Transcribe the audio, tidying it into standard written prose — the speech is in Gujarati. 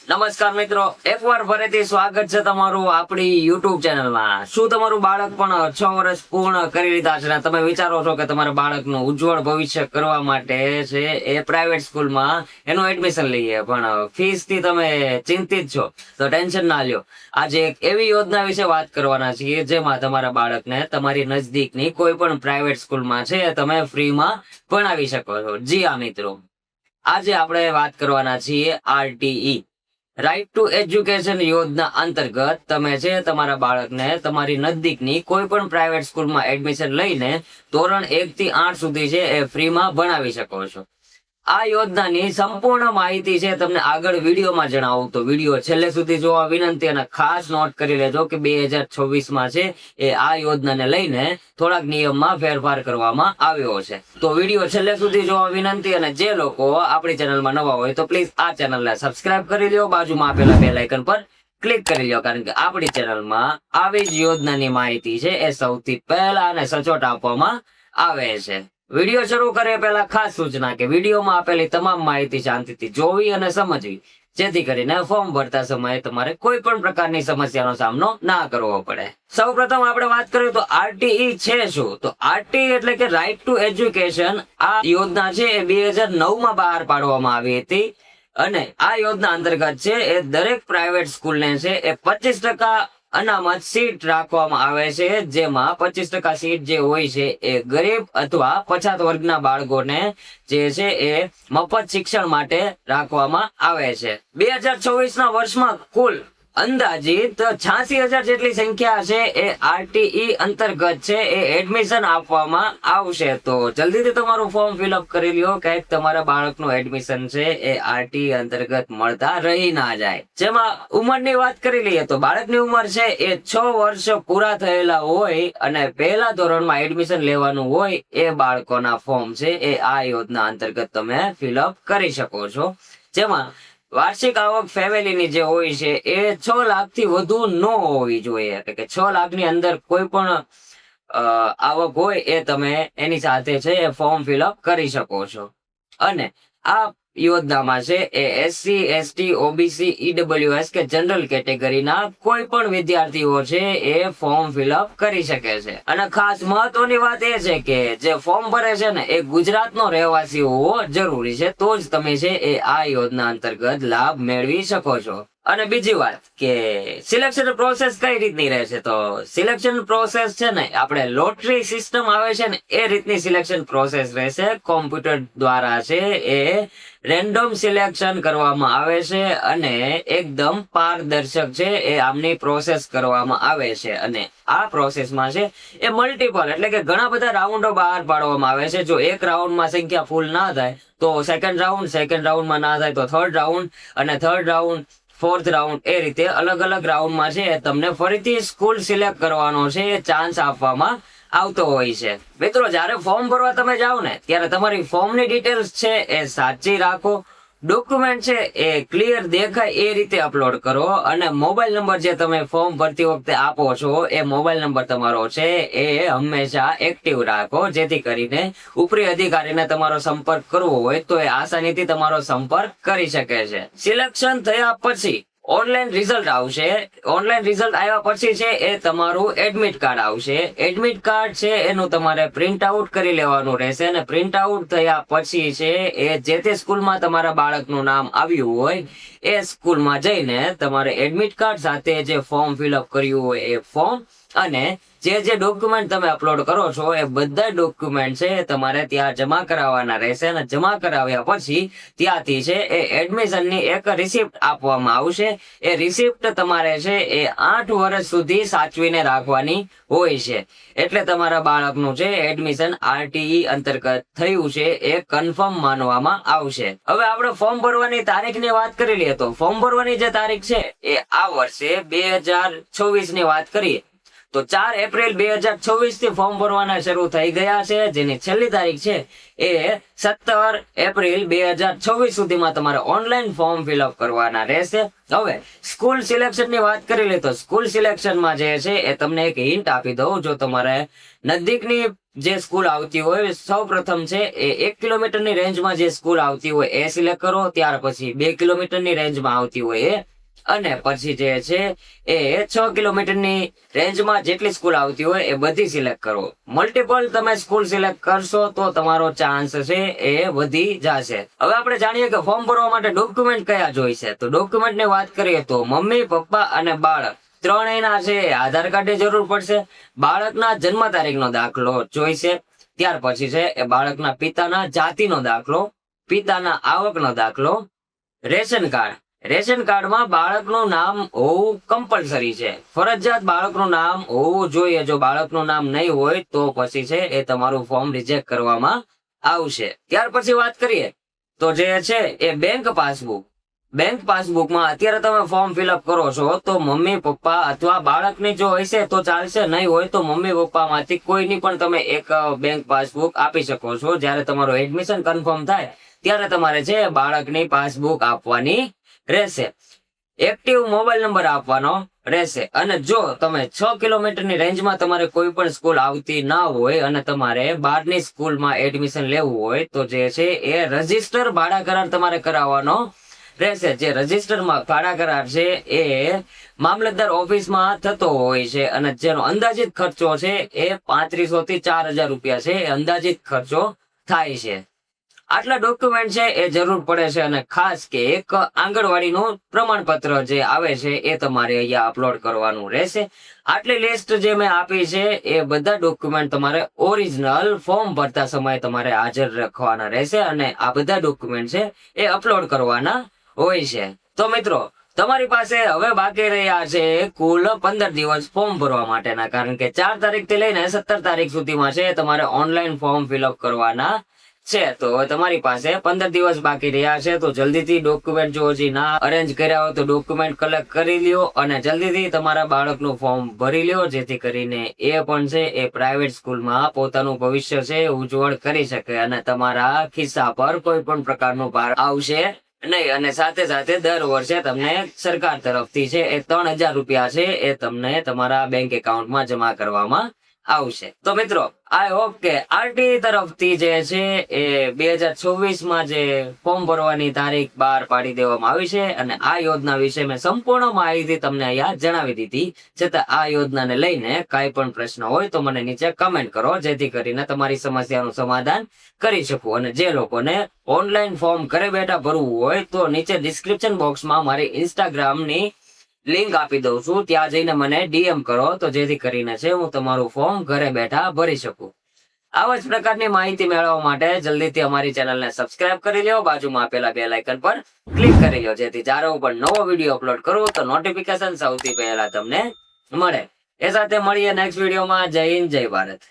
નમસ્કાર મિત્રો, એકવાર ફરીથી સ્વાગત છે તમારું આપણી યુટ્યુબ ચેનલમાં. શું તમારું બાળક પણ 6 વર્ષ પૂર્ણ કરી લીધા છે ને તમે વિચારો છો કે તમારા બાળકનું ઉજ્જવળ ભવિષ્ય કરવા માટે છે એ પ્રાઇવેટ સ્કૂલમાં એનું એડમિશન લઈએ, પણ ફીસ થી તમે ચિંતિત છો તો ટેન્શન ના લ્યો. આજે એક એવી યોજના વિશે વાત કરવાના છીએ જેમાં તમારા બાળકને તમારી નજદીકની કોઈ પણ પ્રાઇવેટ સ્કૂલમાં છે તમે ફ્રીમાં ભણાવી શકો છો. જી હા મિત્રો, આજે આપણે વાત કરવાના છીએ RTE રાઇટ ટુ એજ્યુકેશન યોજના અંતર્ગત તમે છે તમારા બાળકને તમારી નજદીકની કોઈ પણ પ્રાઇવેટ સ્કૂલમાં એડમિશન લઈને ધોરણ 1 થી 8 સુધી છે એ ફ્રીમાં ભણાવી શકો છો. આ યોજનાની સંપૂર્ણ માહિતી છે તમને આગળ વિડીયોમાં જણાવું, તો વિડીયો છેલ્લે સુધી જોવા વિનંતી, અને ખાસ નોટ કરી લેજો કે 2026માં છે એ આ યોજનાને લઈને થોડાક નિયમમાં ફેરફાર કરવામાં આવ્યો છે. તો વિડીયો છેલ્લે સુધી જોવા વિનંતી, અને જે લોકો આપણી ચેનલમાં નવા હોય તો પ્લીઝ આ ચેનલને સબસ્ક્રાઇબ કરી લ્યો, બાજુમાં આપેલા બેલ આઇકન પર ક્લિક કરી લ્યો, કારણ કે આપણી ચેનલમાં આવી જ યોજનાની માહિતી છે એ સૌથી પહેલા અને સચોટ આપવામાં આવે છે. વિડીયો શરૂ કરે પહેલા ખાસ સૂચના કે વિડીયોમાં આપેલી તમામ માહિતી શાંતિથી જોવી અને સમજવી, જેથી કરીને ફોર્મ ભરતા સમયે તમારે કોઈ પણ પ્રકારની સમસ્યાનો સામનો ના કરવો પડે. સૌપ્રથમ આપણે વાત કરીએ તો RTE છે શું? તો RTE એટલે કે રાઇટ ટુ એજ્યુકેશન. આ યોજના છે એ 2009માં બહાર પાડવામાં આવી હતી, અને આ યોજના અંતર્ગત છે એ દરેક પ્રાઇવેટ સ્કૂલને છે એ 25% અનામત સીટ રાખવામાં આવે છે, જેમાં 25% સીટ જે હોય છે એ ગરીબ અથવા પછાત વર્ગના બાળકોને જે છે એ મફત શિક્ષણ માટે રાખવામાં આવે છે. 2024ના વર્ષમાં કુલ અંદાજિત 86,000 જેટલી સંખ્યા છે એ RTE અંતર્ગત છે એ એડમિશન આપવામાં આવશે. તો જલ્દીથી તમારું ફોર્મ ફિલઅપ કરી લ્યો, કંઈક તમારા બાળકનું એડમિશન છે એ RTE અંતર્ગત મળતા રહી ના જાય. જેમાં ઉંમરની વાત કરી લઈએ તો બાળકની ઉંમર છે એ 6 વર્ષ પૂરા થયેલા હોય અને પહેલા ધોરણમાં એડમિશન લેવાનું હોય એ બાળકોના ફોર્મ છે એ આ યોજના અંતર્ગત તમે ફિલઅપ કરી શકો છો. જેમાં વાર્ષિક આવક ફેમિલીની જે હોય છે એ 6 લાખથી વધુ ન હોવી જોઈએ, એટલે કે 6 લાખની અંદર કોઈ પણ આવક હોય એ તમે એની સાથે છે એ ફોર્મ ફિલઅપ કરી શકો છો. અને આ યોજનામાં છે એ SC, ST, OBC, EWS કે જનરલ કેટેગરીના કોઈ પણ વિદ્યાર્થીઓ છે એ ફોર્મ ફિલઅપ કરી શકે છે. અને ખાસ મહત્વની વાત એ છે કે જે ફોર્મ ભરે છે ને એ ગુજરાતનો રહેવાસી હોવો જરૂરી છે, તો જ તમે છે એ આ યોજના અંતર્ગત લાભ મેળવી શકો છો. અને બીજી વાત કે સિલેક્શન પ્રોસેસ કઈ રીતની રહેશે, તો સિલેક્શન પ્રોસેસ છે ને આપણે લોટરી સિસ્ટમ આવે છે ને એ રીતની સિલેક્શન પ્રોસેસ રહેશે. કોમ્પ્યુટર દ્વારા છે એ રેન્ડમ સિલેક્શન કરવામાં આવે છે, અને એકદમ પારદર્શક છે એ આમની પ્રોસેસ કરવામાં આવે છે. અને આ પ્રોસેસમાં છે એ મલ્ટિપલ એટલે કે ઘણા બધા રાઉન્ડો બહાર પાડવામાં આવે છે. જો એક રાઉન્ડમાં સંખ્યા ફૂલ ના થાય તો સેકન્ડ રાઉન્ડમાં ના થાય તો થર્ડ રાઉન્ડ, અને થર્ડ રાઉન્ડ, ફોર્થ રાઉન્ડ, એ રીતે અલગ અલગ રાઉન્ડમાં છે તમને ફરીથી સ્કૂલ સિલેક્ટ કરવાનો છે એ ચાન્સ આપવામાં આવતો હોય છે. મિત્રો, જ્યારે ફોર્મ ભરવા તમે જાઓ ને ત્યારે તમારી ફોર્મની ડિટેલ્સ છે એ સાચી રાખો, ડોક્યુમેન્ટ છે એ ક્લિયર દેખાય એ રીતે અપલોડ કરો, અને મોબાઈલ નંબર જે તમે ફોર્મ ભરતી વખતે આપો છો એ મોબાઈલ નંબર તમારો છે એ હંમેશા એક્ટિવ રાખો, જેથી કરીને ઉપરી અધિકારીને તમારો સંપર્ક કરવો હોય તો એ આસાનીથી તમારો સંપર્ક કરી શકે છે. સિલેક્શન થયા પછી ઓનલાઈન રિઝલ્ટ આવશે. ઓનલાઈન રિઝલ્ટ આવ્યા પછી છે એ તમારું એડમિટ કાર્ડ આવશે. એડમિટ કાર્ડ છે એનું તમારે પ્રિન્ટ આઉટ કરી લેવાનું રહેશે, અને પ્રિન્ટ આઉટ થયા પછી છે એ જે તે સ્કૂલમાં તમારા બાળકનું નામ આવ્યું હોય એ સ્કૂલમાં જઈને તમારે એડમિટ કાર્ડ સાથે જે ફોર્મ ફિલઅપ કર્યું હોય એ ફોર્મ અને જે ડોક્યુમેન્ટ તમે અપલોડ કરો છો એ બધા ડોક્યુમેન્ટ છે તમારે ત્યાં જમા કરાવવાના રહેશે. અને જમા કરાવ્યા પછી ત્યાંથી છે એ એડમિશનની એક રિસિપ્ટ આપવામાં આવશે. એ રિસિપ્ટ તમારે છે એ 8 વર્ષ સુધી સાચવીને રાખવાની હોય છે, એટલે તમારા બાળકનું છે એડમિશન RTE અંતર્ગત થયું છે એ કન્ફર્મ માનવામાં આવશે. હવે આપણે ફોર્મ ભરવાની તારીખની વાત કરી લઈએ તો ફોર્મ ભરવાની જે તારીખ છે એ આ વર્ષે 2024ની વાત કરીએ તો 4 એપ્રિલ 2026 થી ફોર્મ ભરવાના શરૂ થઈ ગયા છે, જેની છેલ્લી તારીખ છે એ 17 એપ્રિલ 2026 સુધીમાં તમારે ઓનલાઈન ફોર્મ ફિલઅપ કરવાના રહેશે. હવે સ્કૂલ સિલેક્શનની વાત કરી લે તો સ્કૂલ સિલેક્શનમાં જે છે એ તમને એક હિન્ટ આપી દઉં. જો તમારે નજદીકની જે સ્કૂલ આવતી હોય સૌ પ્રથમ છે એ 1 કિલોમીટરની રેન્જમાં જે સ્કૂલ આવતી હોય એ સિલેક્ટ કરો. ત્યાર પછી 2 કિલોમીટરની રેન્જમાં આવતી હોય એ, અને પછી જે છે એ 6 કિલોમીટરની રેન્જમાં જેટલી સ્કૂલ આવતી હોય એ બધી સિલેક્ટ કરો. મલ્ટિપલ તમે સ્કૂલ સિલેક્ટ કરશો તો તમારો ચાન્સ છે એ વધી જશે. હવે આપણે જાણીએ કે ફોર્મ ભરવા માટે ડોક્યુમેન્ટ કયા જોઈશે. તો ડોક્યુમેન્ટની વાત કરીએ તો મમ્મી, પપ્પા અને બાળક ત્રણેયના છે આધાર કાર્ડની જરૂર પડશે. બાળકના જન્મ તારીખનો દાખલો જોઈશે. ત્યાર પછી છે એ બાળકના પિતાના જાતિનો દાખલો, પિતાના આવકનો દાખલો, રેશન કાર્ડ. રેશન કાર્ડમાં બાળકનું નામ હોવું કમ્પલસરી છે, ફરજિયાત બાળકનું નામ હોવું જોઈએ. જો બાળકનું નામ નહીં હોય તો પછી છે એ તમારું ફોર્મ રિજેક્ટ કરવામાં આવશે. ત્યાર પછી વાત કરીએ તો જે છે એ બેંક પાસબુક. બેંક પાસબુકમાં અત્યારે તમે ફોર્મ ફિલઅપ કરો છો તો મમ્મી પપ્પા અથવા બાળકની જો હશે તો ચાલશે, નહીં હોય તો મમ્મી પપ્પામાંથી કોઈની પણ તમે એક બેંક પાસબુક આપી શકો છો. જ્યારે તમારું એડમિશન કન્ફર્મ થાય ત્યારે તમારે છે બાળકની પાસબુક આપવાની રહેશે. એક્ટિવ મોબાઈલ નંબર આપવાનો રહેશે. અને જો તમે 6 કિલોમીટરની રેન્જમાં તમારે કોઈ પણ સ્કૂલ આવતી ના હોય અને તમારે બહારની સ્કૂલમાં એડમિશન લેવું હોય તો જે છે એ રજીસ્ટર ભાડા કરાર તમારે કરાવવાનો રહેશે. જે રજીસ્ટરમાં ભાડા કરાર છે એ મામલતદાર ઓફિસમાં થતો હોય છે અને જેનો અંદાજિત ખર્ચો છે એ 3500 થી 4000 રૂપિયા છે એ અંદાજિત ખર્ચો થાય છે. આટલા ડોક્યુમેન્ટ છે એ જરૂર પડે છે. અને ખાસ કે એક આંગણવાડીનું પ્રમાણપત્ર જે આવે છે એ તમારે અહીંયા અપલોડ કરવાનું રહેશે. આટલી લિસ્ટ જે મેં આપી છે એ બધા ડોક્યુમેન્ટ તમારે ઓરિજિનલ ફોર્મ ભરતા સમયે તમારે હાજર રાખવાના રહેશે અને આ બધા ડોક્યુમેન્ટ છે એ અપલોડ કરવાના હોય છે. તો મિત્રો તમારી પાસે હવે બાકી રહ્યા છે કુલ 15 દિવસ ફોર્મ ભરવા માટેના, કારણ કે 4 તારીખથી લઈને 17 તારીખ સુધીમાં છે તમારે ઓનલાઈન ફોર્મ ફિલઅપ કરવાના છે. તો હવે તમારી પાસે 15 દિવસ બાકી રહ્યા છે. તો જલ્દીથી ડોક્યુમેન્ટ જો હજી ના અરેન્જ કર્યા હોય તો ડોક્યુમેન્ટ કલેક્ટ કરી લ્યો અને જલ્દીથી તમારા બાળકનું ફોર્મ ભરી લ્યો, જેથી કરીને એ પણ છે એ પ્રાઇવેટ સ્કૂલમાં પોતાનું ભવિષ્ય છે ઉજ્જવળ કરી શકે અને તમારા ખિસ્સા પર કોઈ પણ પ્રકારનો ભાર આવશે નહીં. અને સાથે સાથે દર વર્ષે તમને સરકાર તરફથી છે એ 3000 રૂપિયા છે એ તમને તમારા બેંક એકાઉન્ટમાં જમા કરવામાં આવશે. તો મિત્રો આઈ હોપ કે આરટી તરફથી જે છે એ 2024માં જે ફોર્મ ભરવાની તારીખ બહાર પાડી દેવામાં આવી છે અને આ યોજના વિશે મેં સંપૂર્ણ માહિતી તમને અહીંયા જણાવી દીધી. છતાં આ યોજનાને લઈને કાંઈ પણ પ્રશ્ન હોય તો મને નીચે કમેન્ટ કરો, જેથી કરીને તમારી સમસ્યાનું સમાધાન કરી શકું. અને જે લોકોને ઓનલાઈન ફોર્મ ઘરે બેઠા ભરવું હોય તો નીચે ડિસ્ક્રિપ્શન બોક્સમાં મારી ઇન્સ્ટાગ્રામની લિંક આપી દઉં છું, ત્યાં જઈને મને ડીએમ કરો તો જેથી કરીને છે હું તમારું ફોર્મ ઘરે બેઠા ભરી શકું. આવા જ પ્રકારની માહિતી મેળવવા માટે જલ્દીથી અમારી ચેનલને સબસ્ક્રાઇબ કરી લો, બાજુમાં આપેલા બેલ આઇકન પર ક્લિક કરી લો, જેથી જ્યારે હું પણ નવો વિડીયો અપલોડ કરું તો નોટિફિકેશન સૌથી પહેલા તમને મળે. એ સાથે મળીએ નેક્સ્ટ વિડીયોમાં. જય હિન્દ, જય ભારત.